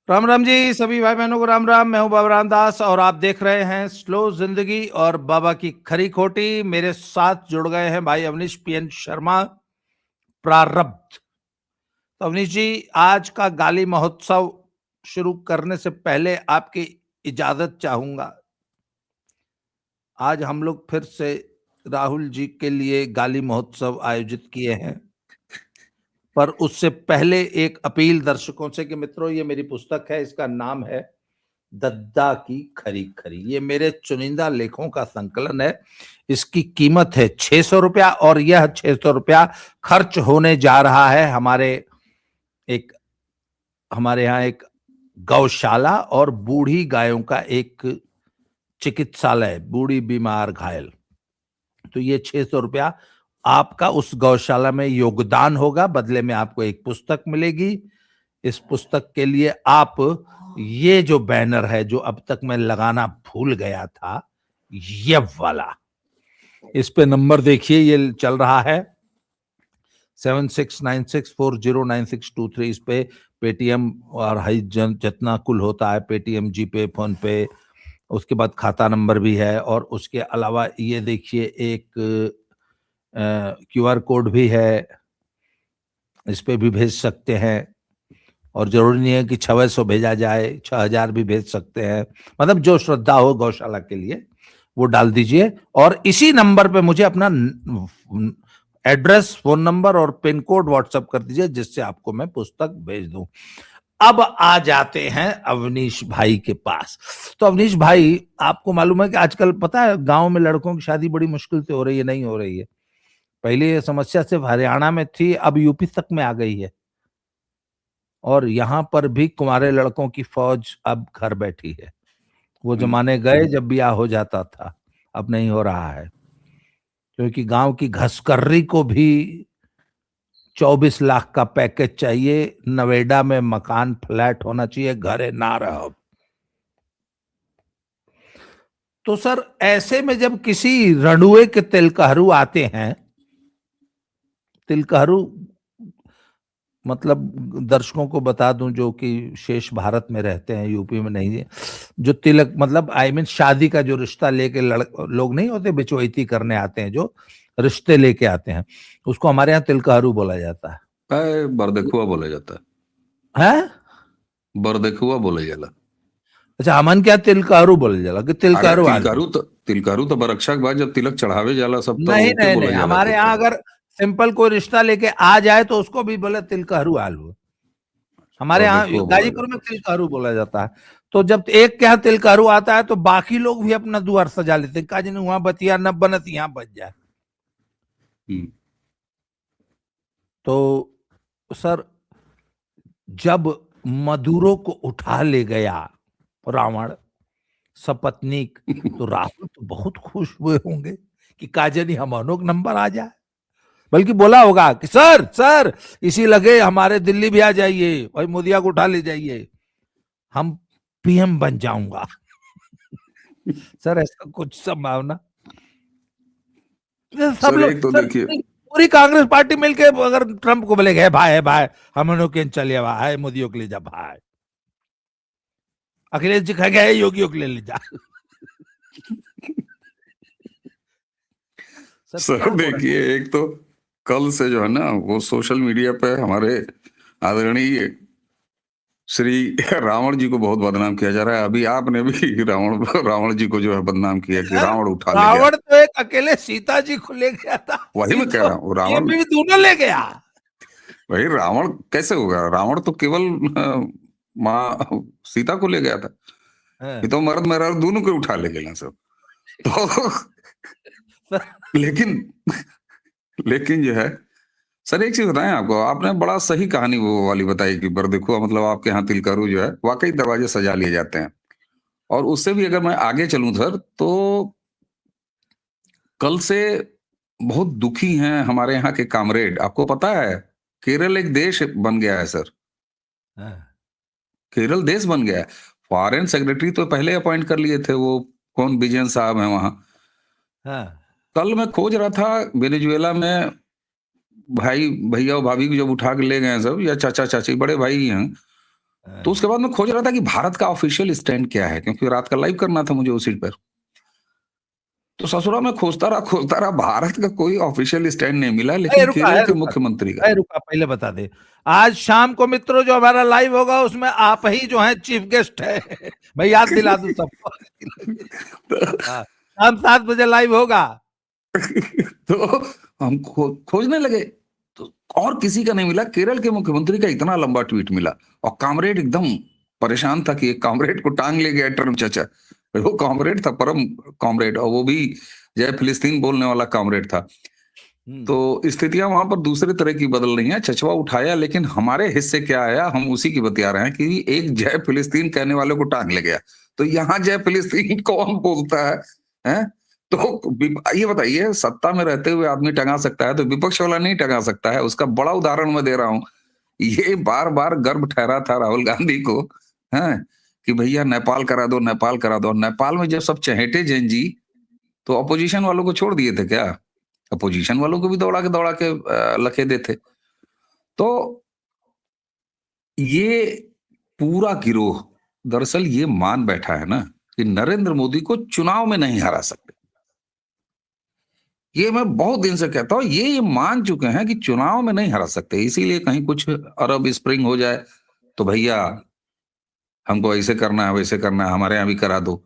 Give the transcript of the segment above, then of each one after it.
राम राम जी, सभी भाई बहनों को राम राम। मैं हूं बाबा रामदास और आप देख रहे हैं स्लो जिंदगी और बाबा की खरी खोटी। मेरे साथ जुड़ गए हैं भाई अवनीश पीएन शर्मा, प्रारब्ध। तो अवनीश जी, आज का गाली महोत्सव शुरू करने से पहले आपकी इजाजत चाहूंगा। आज हम लोग फिर से राहुल जी के लिए गाली महोत्सव आयोजित किए हैं, पर उससे पहले एक अपील दर्शकों से कि मित्रों, ये मेरी पुस्तक है, इसका नाम है दद्दा की खरी खरी। ये मेरे चुनिंदा लेखों का संकलन है। इसकी कीमत है 600 रुपया और यह 600 रुपया खर्च होने जा रहा है हमारे यहाँ एक गौशाला और बूढ़ी गायों का एक चिकित्सालय, बूढ़ी बीमार घायल। तो ये 600 रुपया आपका उस गौशाला में योगदान होगा, बदले में आपको एक पुस्तक मिलेगी। इस पुस्तक के लिए आप ये जो बैनर है, जो अब तक मैं लगाना भूल गया था, ये वाला, इस पे नंबर देखिए, ये चल रहा है 7696409623। इस पे पेटीएम और हाई जितना कुल होता है, पेटीएम, जीपे, फोन पे, उसके बाद खाता नंबर भी है। और उसके अलावा ये देखिए एक क्यूआर कोड भी है, इस पे भी भेज सकते हैं। और जरूरी नहीं है कि 600 भेजा जाए, 6000 भी भेज सकते हैं। मतलब जो श्रद्धा हो गौशाला के लिए वो डाल दीजिए। और इसी नंबर पे मुझे अपना एड्रेस, फोन नंबर और पिन कोड व्हाट्सएप कर दीजिए, जिससे आपको मैं पुस्तक भेज दूं। अब आ जाते हैं अवनीश भाई के पास। तो अवनीश भाई, आपको मालूम है कि आजकल पता है गांव में लड़कों की शादी बड़ी मुश्किल से हो रही है, नहीं हो रही है। पहले ये समस्या सिर्फ हरियाणा में थी, अब यूपी तक में आ गई है। और यहां पर भी कुंवारे लड़कों की फौज अब घर बैठी है। वो जमाने गए जब ब्याह हो जाता था, अब नहीं हो रहा है। क्योंकि गांव की घसकर्री को भी 24 लाख का पैकेज चाहिए, नवेदा में मकान फ्लैट होना चाहिए, घरे ना रहो। तो सर, ऐसे में जब किसी रणुए के तिलकहरू आते हैं, तिलकहरू मतलब दर्शकों को बता दूं जो कि शेष भारत में रहते हैं, यूपी में नहीं है, जो तिलक मतलब आई मीन शादी का जो रिश्ता लेके लोग नहीं होते, बिचौती करने आते हैं, जो रिश्ते लेके आते हैं, उसको हमारे यहाँ तिलकहरू बोला जाता है। बरदेखुआ बोला जाता है बरदेखुआ बोला जाला। अच्छा, हमन क्या तिलकहरू बोले जाला कि अरे तिलकहरू तिलकारू तो बरक्षा के बाद जब तिलक चढ़ावे जाला सब, तो नहीं ओके नहीं बोला नहीं, जाला हमारे यहाँ तिलकारू। अगर सिंपल कोई रिश्ता लेके आ जाए तो उसको भी बोले तिलकहरू आलू। हमारे यहाँ बरदेखुआ बोला गाजीपुर में जाता तिलकहरू बोला जाता है। तो जब एक के यहाँ तिलकहरू आता है तो बाकी लोग भी अपना द्वार सजा लेते हैं, काजी ने वहां बतिया न बनत यहाँ बच जाए। है। तो सर, जब मधुरो को उठा ले गया रावण सपत्नीक, तो रावण तो बहुत खुश हुए होंगे कि काजनी हमनों का नंबर आ जाए। बल्कि बोला होगा कि सर सर, इसी लगे हमारे दिल्ली भी आ जाइए, भाई मोदिया को उठा ले जाइए, हम पीएम बन जाऊंगा। सर, ऐसा कुछ संभावना? सब सर लोग एक तो सर, देखिए, पूरी कांग्रेस पार्टी मिलके अगर ट्रंप को बोले है भाई हम लोग के चलिए भाई, मोदियों के ले जा भाई, अखिलेश जी कह गए योगियों के ले जा। सर देखिए, एक तो कल से जो है ना, वो सोशल मीडिया पे हमारे आदरणीय श्री रावण जी को बहुत बदनाम किया जा रहा है। अभी आपने भी रावण जी को जो है बदनाम किया कि रावण उठा ले गया। रावण तो एक अकेले सीता जी को ले गया था, वही मैं कह रहा हूँ, ये भी दोनों ले गया। वही रावण कैसे होगा? रावण तो केवल माँ सीता को ले गया था, ये तो मर्द मेहरारू दोनों को उठा ले गए सब। तो लेकिन जो है सर, एक चीज बताएं आपको, आपने बड़ा सही कहानी वो वाली बताई कि बरदेखुआ मतलब आपके यहाँ तिलकारू जो है वाकई दरवाजे सजा लिए जाते हैं। और उससे भी अगर मैं आगे चलूं सर, तो कल से बहुत दुखी हैं हमारे यहाँ के कामरेड। आपको पता है केरल एक देश बन गया है सर, केरल देश बन गया है। फॉरेन सेक्रेटरी तो पहले अपॉइंट कर लिए थे, वो कौन विजयन साहब हैं वहां। कल मैं खोज रहा था वेनेजुएला में, भाई भैया और भाभी को जब उठा के ले गए सब, या चाचा चाची बड़े भाई हैं, तो उसके बाद मैं खोज रहा था कि भारत का ऑफिशियल स्टैंड क्या है, क्योंकि रात का लाइव करना था मुझे उस सीट पर। तो ससुरा में खोजता रहा, भारत का कोई ऑफिशियल स्टैंड नहीं मिला, लेकिन केरल के मुख्यमंत्री का। रुका, पहले बता दे, आज शाम को मित्रों जो हमारा लाइव होगा उसमें आप ही जो है चीफ गेस्ट है। मैं याद दिला दूं सबको। हाँ, शाम 7 बजे लाइव होगा। तो हम खोजने लगे, तो और किसी का नहीं मिला, केरल के मुख्यमंत्री का इतना लंबा ट्वीट मिला। और कॉमरेड एकदम परेशान था कि एक कॉमरेड को टांग ले गया ट्रम्प चाचा। वो कॉमरेड था, परम कॉमरेड, और वो भी जय फिलिस्तीन बोलने वाला कॉमरेड था। तो स्थितियां वहां पर दूसरे तरह की बदल रही हैं। चचवा उठाया, लेकिन हमारे हिस्से क्या आया, हम उसी की बतिया रहे हैं कि एक जय फिलिस्तीन कहने वाले को टांग ले गया। तो यहाँ जय फिलिस्तीन कौन बोलता है? तो ये बताइए, सत्ता में रहते हुए आदमी टंगा सकता है तो विपक्ष वाला नहीं टंगा सकता है? उसका बड़ा उदाहरण मैं दे रहा हूं। ये बार बार गर्व ठहरा था राहुल गांधी को, है कि भैया नेपाल करा दो, नेपाल करा दो। नेपाल में जब सब चहेटे जैन जी, तो अपोजिशन वालों को छोड़ दिए थे क्या? अपोजिशन वालों को भी दौड़ा के लखे देते। तो ये पूरा गिरोह दरअसल ये मान बैठा है ना कि नरेंद्र मोदी को चुनाव में नहीं हरा सकते। ये मैं बहुत दिन से कहता हूं, ये मान चुके हैं कि चुनाव में नहीं हरा सकते। इसीलिए कहीं कुछ अरब स्प्रिंग हो जाए तो भैया हमको ऐसे करना है, वैसे करना है, हमारे यहाँ भी करा दो।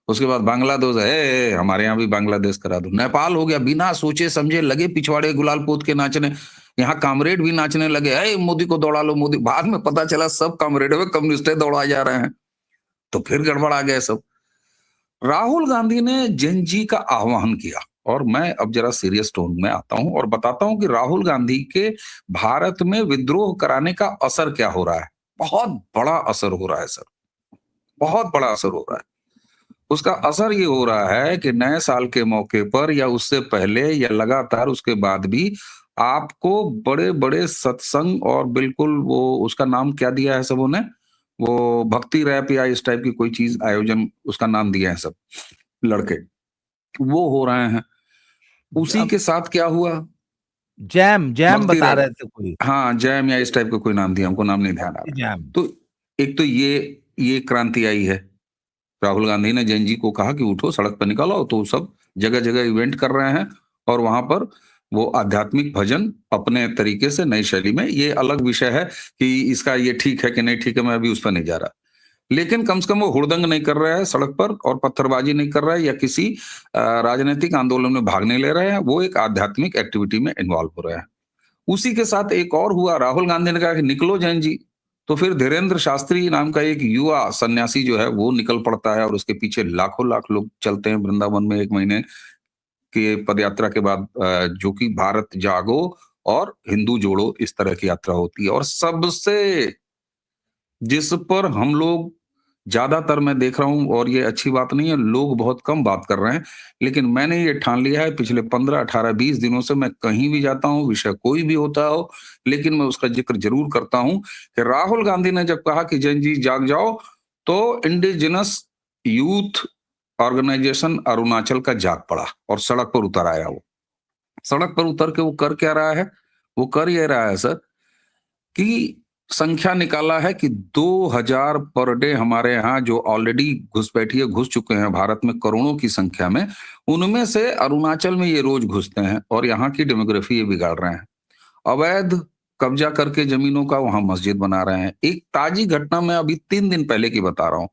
उसके बाद बांग्लादेश है, हमारे यहाँ भी बांग्लादेश करा दो। नेपाल हो गया, बिना सोचे समझे लगे पिछवाड़े गुलाल पोत के नाचने। यहाँ कामरेड भी नाचने लगे, अरे मोदी को दौड़ा लो, मोदी। बाद में पता चला सब कामरेड में कम्युनिस्ट दौड़ा जा रहे हैं। तो फिर गड़बड़ आ गया सब। राहुल गांधी ने जेन जी का आह्वान किया, और मैं अब जरा सीरियस टोन में आता हूं और बताता हूं कि राहुल गांधी के भारत में विद्रोह कराने का असर क्या हो रहा है। बहुत बड़ा असर हो रहा है सर, बहुत बड़ा असर हो रहा है। उसका असर ये हो रहा है कि नए साल के मौके पर या उससे पहले या लगातार उसके बाद भी आपको बड़े बड़े सत्संग, और बिल्कुल वो उसका नाम क्या दिया है सबों ने, वो भक्ति रैप या इस टाइप की कोई चीज आयोजन उसका नाम दिया है सब लड़के, वो हो रहे हैं। उसी के साथ क्या हुआ, जैम जैम भक्ति बता रैप, रहे थे कोई, हाँ जैम या इस टाइप का कोई नाम दिया, हमको नाम नहीं ध्यान आ रहा। जैम। तो एक तो ये क्रांति आई है। राहुल गांधी ने जैन जी को कहा कि उठो सड़क पर निकलो, तो सब जगह जगह इवेंट कर रहे हैं, और वहां पर वो आध्यात्मिक भजन अपने तरीके से नई शैली में। ये अलग विषय है कि इसका ये ठीक है कि नहीं ठीक है, मैं अभी उस पर नहीं जा रहा। लेकिन कम से कम वो हुड़दंग नहीं कर रहा है सड़क पर, और पत्थरबाजी नहीं कर रहा है, या किसी राजनीतिक आंदोलन में भाग नहीं ले रहे हैं। वो एक आध्यात्मिक एक्टिविटी में इन्वॉल्व हो रहे हैं। उसी के साथ एक और हुआ, राहुल गांधी ने कहा कि निकलो जैन जी। तो फिर धीरेन्द्र शास्त्री नाम का एक युवा सन्यासी जो है वो निकल पड़ता है, और उसके पीछे लाखों लाख लोग चलते हैं वृंदावन में 1 महीने की पदयात्रा के बाद, जो कि भारत जागो और हिंदू जोड़ो इस तरह की यात्रा होती है। और सबसे जिस पर हम लोग ज्यादातर मैं देख रहा हूं, और ये अच्छी बात नहीं है, लोग बहुत कम बात कर रहे हैं, लेकिन मैंने ये ठान लिया है पिछले 15, 18, 20 दिनों से, मैं कहीं भी जाता हूं, विषय कोई भी होता हो, लेकिन मैं उसका जिक्र जरूर करता हूं कि राहुल गांधी ने जब कहा कि जैन जी जाग जाओ, तो इंडिजिनस यूथ ऑर्गेनाइजेशन अरुणाचल का जाग पड़ा और सड़क पर उतर आया। वो सड़क पर उतर के वो कर क्या रहा है, वो कर ये रहा है सर कि संख्या निकाला है कि 2000 पर डे हमारे यहाँ जो ऑलरेडी घुसपैठिए घुस चुके हैं भारत में करोड़ों की संख्या में, उनमें से अरुणाचल में ये रोज घुसते हैं और यहाँ की डेमोग्राफी ये बिगाड़ रहे हैं। अवैध कब्जा करके जमीनों का वहां मस्जिद बना रहे हैं। एक ताजी घटना मैं अभी 3 दिन पहले की बता रहा हूँ।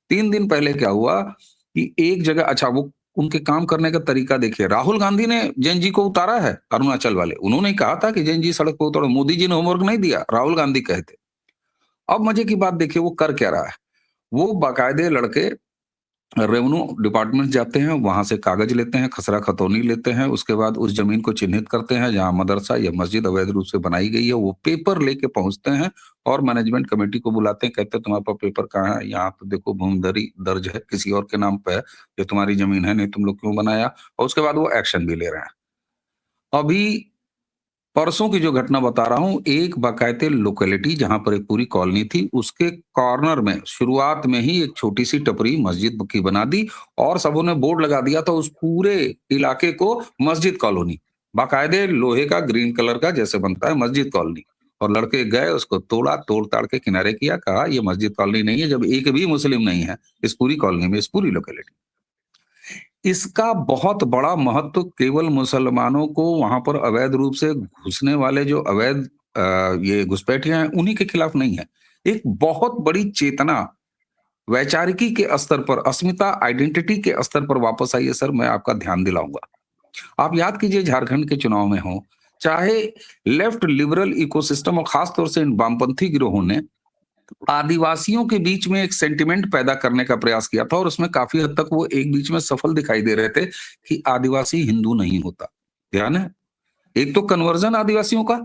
3 दिन पहले क्या हुआ कि एक जगह, अच्छा वो उनके काम करने का तरीका देखिए। राहुल गांधी ने जैन जी को उतारा है, अरुणाचल वाले उन्होंने कहा था कि जैन जी सड़क पर उतारो। मोदी जी ने होमवर्क नहीं दिया, राहुल गांधी कहते। अब मजे की बात देखिए वो कर क्या रहा है। वो बाकायदे लड़के रेवेन्यू डिपार्टमेंट जाते हैं, वहां से कागज लेते हैं, खसरा खतौनी लेते हैं, उसके बाद उस जमीन को चिन्हित करते हैं जहां मदरसा या मस्जिद अवैध रूप से बनाई गई है। वो पेपर लेके पहुंचते हैं और मैनेजमेंट कमेटी को बुलाते हैं, कहते हैं तुम्हारे पास पेपर कहाँ है? यहाँ तो देखो भूमिधरी दर्ज है, किसी और के नाम पे है, ये तुम्हारी जमीन है नहीं, तुम लोग क्यों बनाया? और उसके बाद वो एक्शन भी ले रहे हैं। अभी परसों की जो घटना बता रहा हूं, एक बाकायदे लोकेलिटी जहां पर एक पूरी कॉलोनी थी, उसके कॉर्नर में शुरुआत में ही एक छोटी सी टपरी मस्जिद की बना दी, और सबों ने बोर्ड लगा दिया था उस पूरे इलाके को मस्जिद कॉलोनी। बाकायदे लोहे का ग्रीन कलर का जैसे बनता है मस्जिद कॉलोनी, और लड़के गए, उसको तोड़ा, तोड़ ताड़ के किनारे किया, कहा ये मस्जिद कॉलोनी नहीं है, जब एक भी मुस्लिम नहीं है इस पूरी कॉलोनी में, इस पूरी लोकेलिटी। इसका बहुत बड़ा महत्व केवल मुसलमानों को वहां पर अवैध रूप से घुसने वाले जो अवैध ये घुसपैठियां हैं उन्हीं के खिलाफ नहीं है। एक बहुत बड़ी चेतना वैचारिकी के स्तर पर, अस्मिता आइडेंटिटी के स्तर पर वापस आई है सर। मैं आपका ध्यान दिलाऊंगा, आप याद कीजिए झारखंड के चुनाव में हो, चाहे लेफ्ट लिबरल इकोसिस्टम और खासतौर से इन वामपंथी गिरोहों ने आदिवासियों के बीच में एक सेंटिमेंट पैदा करने का प्रयास किया था, और उसमें काफी हद तक वो एक बीच में सफल दिखाई दे रहे थे कि आदिवासी हिंदू नहीं होता। ध्यान है, एक तो कन्वर्जन आदिवासियों का,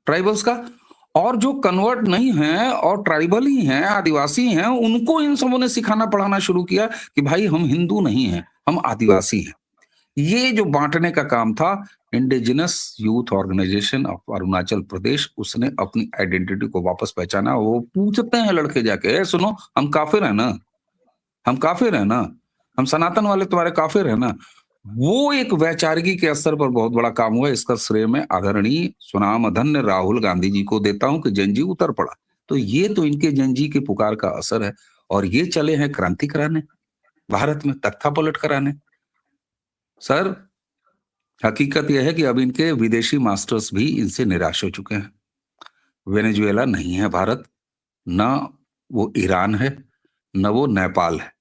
ट्राइबल्स का, और जो कन्वर्ट नहीं है और ट्राइबल ही हैं, आदिवासी हैं, उनको इन सबों ने सिखाना पढ़ाना शुरू किया कि भाई हम हिंदू नहीं हैं, हम आदिवासी हैं। ये जो बांटने का काम था, indigenous youth organisation of Arunachal Pradesh, उसने अपनी आइडेंटिटी को वापस पहचाना। वो पूछते हैं लड़के जाके, "ए, सुनो, हम काफिर हैं ना, हम काफिर हैं ना, हम सनातन वाले तुम्हारे काफिर हैं ना।" वो एक वैचारिकी के स्तर पर बहुत बड़ा काम हुआ। इसका श्रेय मैं आदरणीय सुनामधन्य राहुल गांधी जी को देता हूं कि जनजी उतर पड़ा। तो ये तो इनके जनजी के पुकार का असर है, और ये चले हैं क्रांति कराने, भारत में तख्ता पलट कराने। सर, हकीकत यह है कि अब इनके विदेशी मास्टर्स भी इनसे निराश हो चुके हैं। वेनेजुएला नहीं है भारत, ना वो ईरान है, न वो नेपाल है।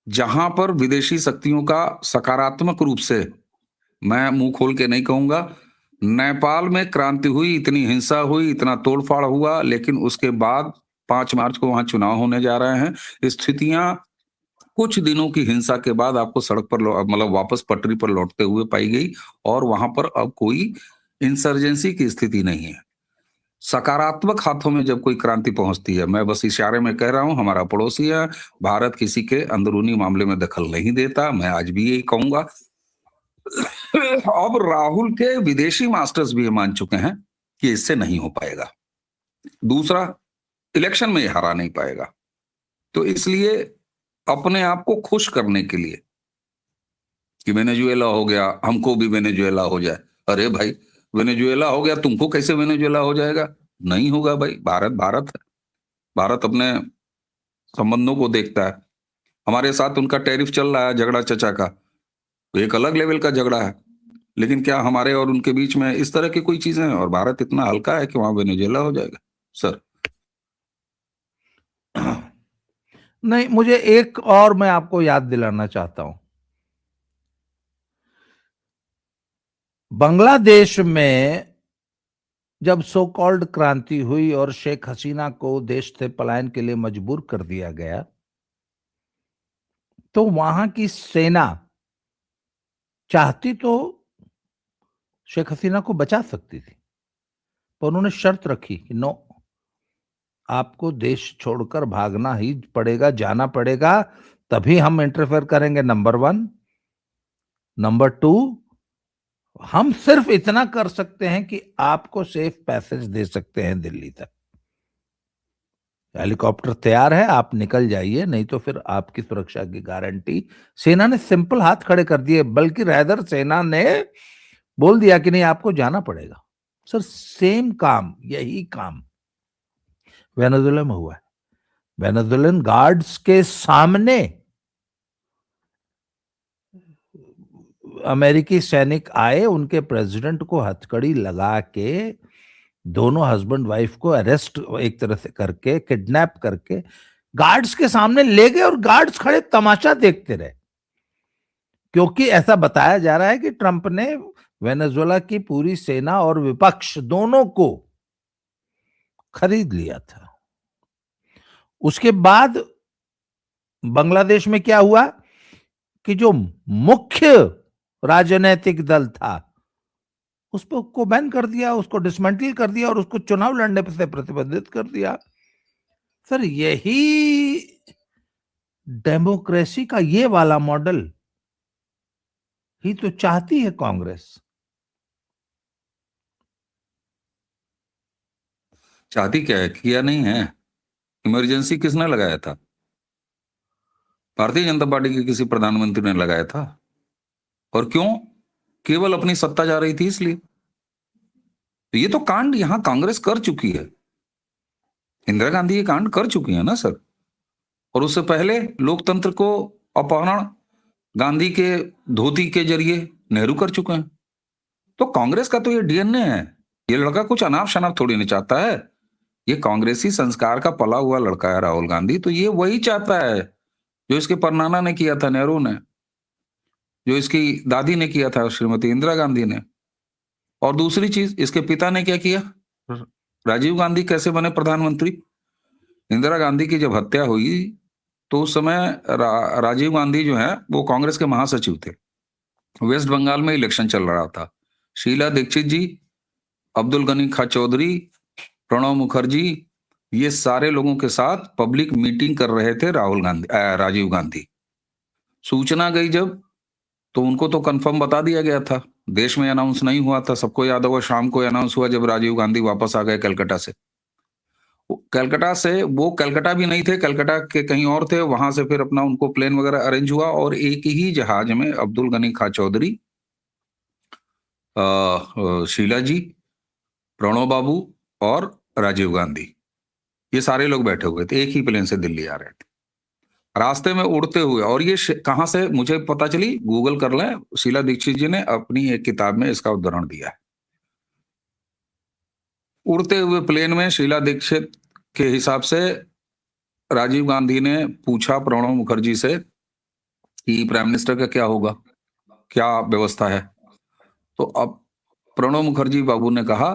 जहां पर विदेशी शक्तियों का सकारात्मक रूप से, मैं मुंह खोल के नहीं कहूंगा, नेपाल में क्रांति हुई, इतनी हिंसा हुई, इतना तोड़फाड़ हुआ, लेकिन उसके बाद 5 मार्च को वहां चुनाव होने जा रहे हैं। स्थितियां कुछ दिनों की हिंसा के बाद आपको सड़क पर मतलब वापस पटरी पर लौटते हुए पाई गई, और वहां पर अब कोई इंसर्जेंसी की स्थिति नहीं है। सकारात्मक हाथों में जब कोई क्रांति पहुंचती है, मैं बस इशारे में कह रहा हूं, हमारा पड़ोसी है, भारत किसी के अंदरूनी मामले में दखल नहीं देता, मैं आज भी यही कहूंगा। अब राहुल के विदेशी मास्टर्स भी ये मान चुके हैं कि इससे नहीं हो पाएगा। दूसरा, इलेक्शन में ये हरा नहीं पाएगा। तो इसलिए अपने आप को खुश करने के लिए कि वेनेजुएला हो गया, हमको भी वेनेजुएला हो जाए। अरे भाई, वेनेजुएला हो गया, तुमको कैसे वेनेजुएला हो जाएगा? नहीं होगा भाई। भारत भारत है, भारत अपने संबंधों को देखता है। हमारे साथ उनका टैरिफ चल रहा है, झगड़ा चचा का, तो एक अलग लेवल का झगड़ा है, लेकिन क्या हमारे और उनके बीच में इस तरह की कोई चीजें हैं? और भारत इतना हल्का है कि वहां वेनेजुएला हो जाएगा सर? नहीं, मुझे एक और मैं आपको याद दिलाना चाहता हूं। बांग्लादेश में जब सो कॉल्ड क्रांति हुई और शेख हसीना को देश से पलायन के लिए मजबूर कर दिया गया, तो वहां की सेना चाहती तो शेख हसीना को बचा सकती थी, पर उन्होंने शर्त रखी कि नो, आपको देश छोड़कर भागना ही पड़ेगा, जाना पड़ेगा, तभी हम इंटरफेयर करेंगे। नंबर 1। नंबर 2, हम सिर्फ इतना कर सकते हैं कि आपको सेफ पैसेज दे सकते हैं दिल्ली तक। हेलीकॉप्टर तैयार है, आप निकल जाइए, नहीं तो फिर आपकी सुरक्षा की गारंटी। सेना ने सिंपल हाथ खड़े कर दिए, बल्कि रैदर सेना ने बोल दिया कि नहीं, आपको जाना पड़ेगा। सर, सेम काम, यही काम वेनेजुएला में हुआ है। वेनेजुएलन गार्ड्स के सामने अमेरिकी सैनिक आए, उनके प्रेसिडेंट को हथकड़ी लगा के, दोनों हस्बैंड वाइफ को अरेस्ट एक तरह से करके, किडनैप करके गार्ड्स के सामने ले गए, और गार्ड्स खड़े तमाशा देखते रहे। क्योंकि ऐसा बताया जा रहा है कि ट्रंप ने वेनेजुएला की पूरी सेना और विपक्ष दोनों को खरीद लिया था। उसके बाद बांग्लादेश में क्या हुआ कि जो मुख्य राजनीतिक दल था, उस पर को बैन कर दिया, उसको डिसमेंटल कर दिया, और उसको चुनाव लड़ने से प्रतिबंधित कर दिया। सर, यही डेमोक्रेसी का ये वाला मॉडल ही तो चाहती है कांग्रेस। चाहती क्या है? किया नहीं है। इमरजेंसी किसने लगाया था? भारतीय जनता पार्टी के किसी प्रधानमंत्री ने लगाया था। और क्यों? केवल अपनी सत्ता जा रही थी इसलिए। तो ये तो कांड यहां कांग्रेस कर चुकी है, इंदिरा गांधी ये कांड कर चुकी है ना सर। और उससे पहले लोकतंत्र को अपहरण गांधी के धोती के जरिए नेहरू कर चुके हैं। तो कांग्रेस का तो ये डीएनए है। ये लड़का कुछ अनाप शनाप थोड़ी नहीं चाहता है, ये कांग्रेसी संस्कार का पला हुआ लड़का है राहुल गांधी। तो ये वही चाहता है जो इसके परनाना ने किया था, नेहरू ने, जो इसकी दादी ने किया था, श्रीमती इंदिरा गांधी ने। और दूसरी चीज, इसके पिता ने क्या किया? राजीव गांधी कैसे बने प्रधानमंत्री? इंदिरा गांधी की जब हत्या हुई तो उस समय राजीव गांधी जो है वो कांग्रेस के महासचिव थे। वेस्ट बंगाल में इलेक्शन चल रहा था। शीला दीक्षित जी, अब्दुल गनी खां चौधरी, प्रणब मुखर्जी, ये सारे लोगों के साथ पब्लिक मीटिंग कर रहे थे राजीव गांधी। सूचना गई जब, तो उनको तो कंफर्म बता दिया गया था, देश में अनाउंस नहीं हुआ था। सबको याद होगा शाम को अनाउंस हुआ जब राजीव गांधी वापस आ गए कलकत्ता से। वो कलकत्ता भी नहीं थे, कलकत्ता के कहीं और थे। वहां से फिर अपना उनको प्लेन वगैरह अरेंज हुआ और एक ही जहाज में अब्दुल गनी खां चौधरी, शीला जी, प्रणब बाबू और राजीव गांधी, ये सारे लोग बैठे हुए थे, एक ही प्लेन से दिल्ली आ रहे थे। रास्ते में उड़ते हुए, और ये कहां से मुझे पता चली, गूगल कर लें, शीला दीक्षित जी ने अपनी एक किताब में इसका उदाहरण दिया है। उड़ते हुए प्लेन में शीला दीक्षित के हिसाब से राजीव गांधी ने पूछा प्रणब मुखर्जी से कि प्राइम मिनिस्टर का क्या होगा, क्या व्यवस्था है। तो अब प्रणब मुखर्जी बाबू ने कहा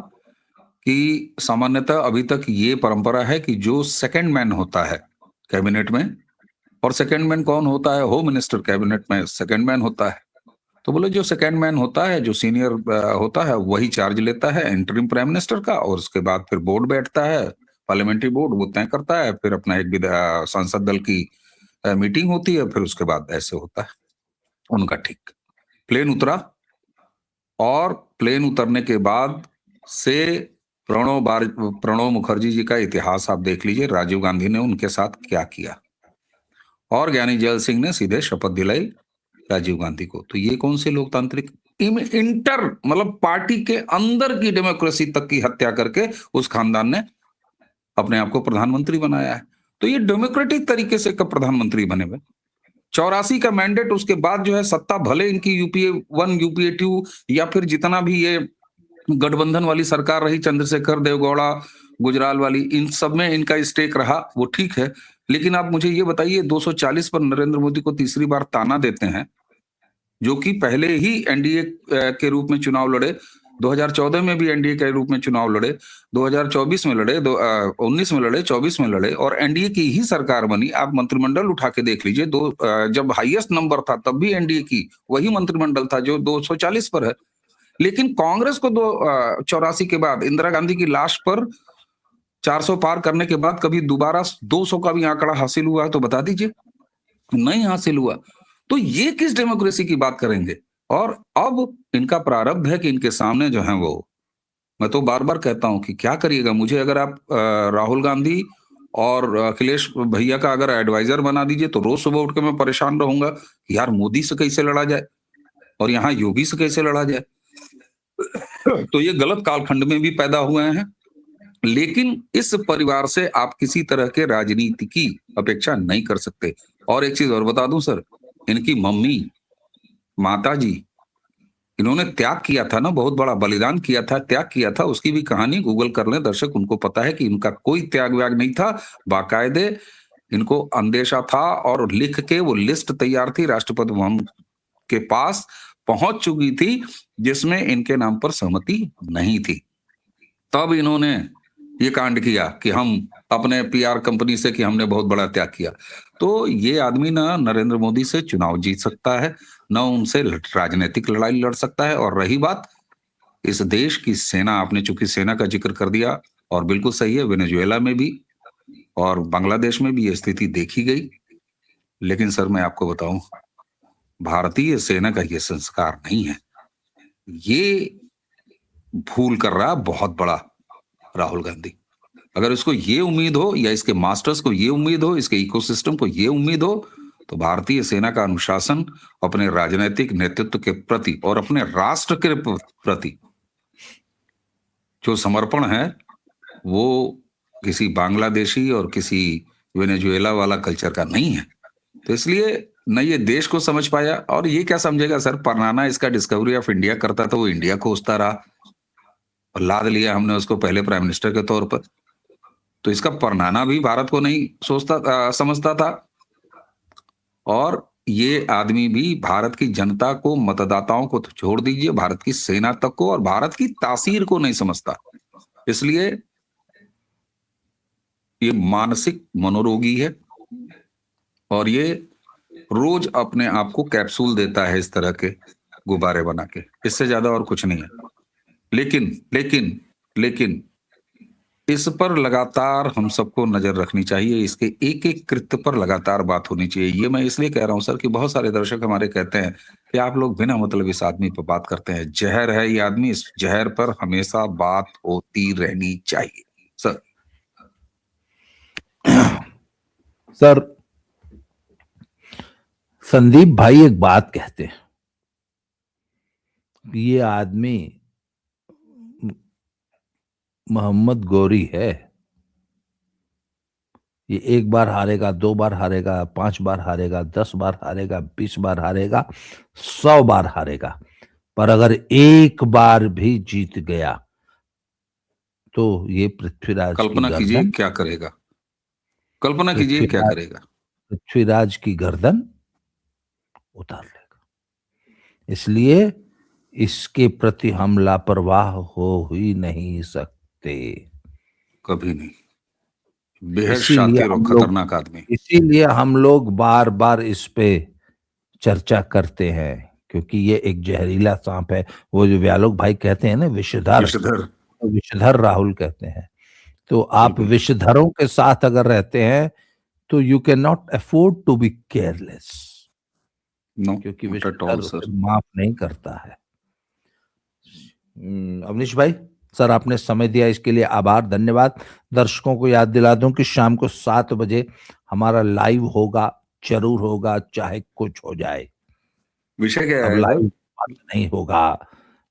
कि सामान्यतः अभी तक ये परंपरा है कि जो सेकंड मैन होता है कैबिनेट में, और सेकंड मैन कौन होता है? होम मिनिस्टर कैबिनेट में सेकंड मैन होता है। तो बोले जो सेकंड मैन होता है, जो सीनियर होता है, वही चार्ज लेता है इंटरिम प्राइम मिनिस्टर का, और उसके बाद फिर बोर्ड बैठता है, पार्लियामेंट्री बोर्ड, वो तय करता है। फिर अपना एक संसद दल की मीटिंग होती है, फिर उसके बाद ऐसे होता है उनका। ठीक, प्लेन उतरा, और प्लेन उतरने के बाद से प्रणब मुखर्जी जी का इतिहास आप देख लीजिए, राजीव गांधी ने उनके साथ क्या किया, और ज्ञानी जैल सिंह ने सीधे शपथ दिलाई राजीव गांधी को। तो ये कौन से लोकतांत्रिक इंटर, मतलब पार्टी के अंदर की डेमोक्रेसी तक की हत्या करके उस खानदान ने अपने आप को प्रधानमंत्री बनाया है। तो ये डेमोक्रेटिक तरीके से कब प्रधानमंत्री बने हुए? 84 का मैंडेट, उसके बाद जो है सत्ता भले इनकी यूपीए 1, यूपीए 2, या फिर जितना भी ये गठबंधन वाली सरकार रही, चंद्रशेखर, देवगौड़ा, गुजराल वाली, इन सब में इनका स्टेक रहा, वो ठीक है। लेकिन आप मुझे ये बताइए, 240 पर नरेंद्र मोदी को तीसरी बार ताना देते हैं, जो कि पहले ही एनडीए के रूप में चुनाव लड़े, 2014 में भी एनडीए के रूप में चुनाव लड़े, 2024 में लड़े, 19 में लड़े, 24 में लड़े, और एनडीए की ही सरकार बनी। आप मंत्रिमंडल उठा के देख लीजिए, जब हाईएस्ट नंबर था तब भी एनडीए की वही मंत्रिमंडल था जो 240 पर है। लेकिन कांग्रेस को 84 के बाद, इंदिरा गांधी की लाश पर 400 पार करने के बाद, कभी दोबारा 200 का भी आंकड़ा हासिल हुआ है तो बता दीजिए? नहीं हासिल हुआ। तो ये किस डेमोक्रेसी की बात करेंगे? और अब इनका प्रारब्ध है कि इनके सामने जो है वो, मैं तो बार बार कहता हूं कि क्या करिएगा। मुझे अगर आप राहुल गांधी और अखिलेश भैया का अगर एडवाइजर बना दीजिए, तो रोज सुबह उठ के मैं परेशान रहूंगा कि यार मोदी से कैसे लड़ा जाए और यहाँ योगी से कैसे लड़ा जाए। तो ये गलत कालखंड में भी पैदा हुए हैं। लेकिन इस परिवार से आप किसी तरह के राजनीति की अपेक्षा नहीं कर सकते। और एक चीज और बता दूं सर, इनकी मम्मी, माता जी, इन्होंने त्याग किया था ना, बहुत बड़ा बलिदान किया था, त्याग किया था। उसकी भी कहानी गूगल कर लें दर्शक, उनको पता है कि इनका कोई त्याग व्याग नहीं था। बाकायदे इनको अंदेशा था, और लिख के वो लिस्ट तैयार थी, राष्ट्रपति भवन के पास पहुंच चुकी थी, जिसमें इनके नाम पर सहमति नहीं थी। तब इन्होंने ये कांड किया कि हम अपने पीआर कंपनी से कि हमने बहुत बड़ा त्याग किया। तो ये आदमी ना नरेंद्र मोदी से चुनाव जीत सकता है, ना उनसे राजनीतिक लड़ाई लड़ सकता है। और रही बात इस देश की सेना, आपने चूंकि सेना का जिक्र कर दिया, और बिल्कुल सही है, वेनेजुएला में भी और बांग्लादेश में भी ये स्थिति देखी गई। लेकिन सर मैं आपको बताऊं, भारतीय सेना का ये संस्कार नहीं है। ये भूल कर रहा बहुत बड़ा राहुल गांधी। अगर इसको ये उम्मीद हो, या इसके मास्टर्स को ये उम्मीद हो, इसके इकोसिस्टम को ये उम्मीद हो, तो भारतीय सेना का अनुशासन अपने राजनीतिक नेतृत्व के प्रति और अपने राष्ट्र के प्रति जो समर्पण है वो किसी बांग्लादेशी और किसी वेनेजुएला वाला कल्चर का नहीं है। तो इसलिए न ये देश को समझ पाया, और ये क्या समझेगा सर, परनाना इसका डिस्कवरी ऑफ इंडिया करता था, वो इंडिया खोजता रहा और लाद लिया हमने उसको पहले प्राइम मिनिस्टर के तौर पर। तो इसका परनाना भी भारत को नहीं समझता था, और ये आदमी भी भारत की जनता को, मतदाताओं को तो छोड़ दीजिए, भारत की सेना तक को और भारत की तासीर को नहीं समझता। इसलिए ये मानसिक मनोरोगी है, और ये रोज अपने आप को कैप्सूल देता है इस तरह के गुब्बारे बना के, इससे ज्यादा और कुछ नहीं है। लेकिन लेकिन लेकिन इस पर लगातार हम सबको नजर रखनी चाहिए, इसके एक एक कृत्य पर लगातार बात होनी चाहिए। ये मैं इसलिए कह रहा हूं सर कि बहुत सारे दर्शक हमारे कहते हैं कि आप लोग बिना मतलब इस आदमी पर बात करते हैं, जहर है ये आदमी, इस जहर पर हमेशा बात होती रहनी चाहिए सर। सर, संदीप भाई एक बात कहते हैं, ये आदमी मोहम्मद गौरी है, ये एक बार हारेगा, 2 बार हारेगा, 5 बार हारेगा, 10 बार हारेगा, 20 बार हारेगा, 100 बार हारेगा, पर अगर एक बार भी जीत गया तो ये पृथ्वीराज कल्पना की कीजिए गर्दन, क्या करेगा, कल्पना कीजिए क्या करेगा, पृथ्वीराज की गर्दन उतार लेगा। इसलिए इसके प्रति हम लापरवाह हो ही नहीं सकते, कभी नहीं। बेहद इसीलिए शातिर और खतरनाक आदमी। इसीलिए हम लोग बार बार इस पे चर्चा करते हैं, क्योंकि ये एक जहरीला सांप है। वो जो व्यालोक भाई कहते हैं ना, विषधर, विषधर। तो विषधर राहुल कहते हैं। तो आप बिल्कुल। विषधरों के साथ अगर रहते हैं तो you can not afford to be careless, no, क्योंकि नॉट एट विषधर ऑल उसे सर। माफ नहीं करता है। अवनीश भाई, सर आपने समय दिया इसके लिए आभार, धन्यवाद। दर्शकों को याद दिला दूं कि शाम को 7 बजे हमारा लाइव होगा, जरूर होगा, चाहे कुछ हो जाए। विषय क्या अब है सर? लाइव नहीं होगा,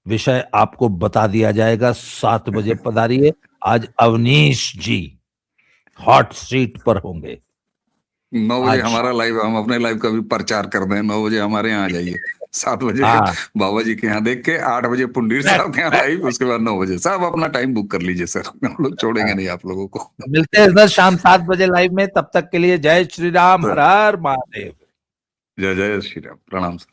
विषय आपको बता दिया जाएगा। 7 बजे पधारिए। आज अवनीश जी हॉट सीट पर होंगे। 9 बजे आज हमारा लाइव, हम अपने लाइव का भी प्रचार कर दें। 9 बजे हमारे यहाँ आ जाइए, 7 बजे हाँ, बाबा जी के यहाँ देख के, 8 बजे पुंडीर साहब के यहाँ लाइव, उसके बाद 9 बजे साहब अपना टाइम बुक कर लीजिए सर, हम लोग छोड़ेंगे नहीं आप लोगों को। मिलते हैं सर शाम 7 बजे लाइव में। तब तक के लिए जय श्री राम, हर हर महादेव। जय जय श्री राम, प्रणाम सर।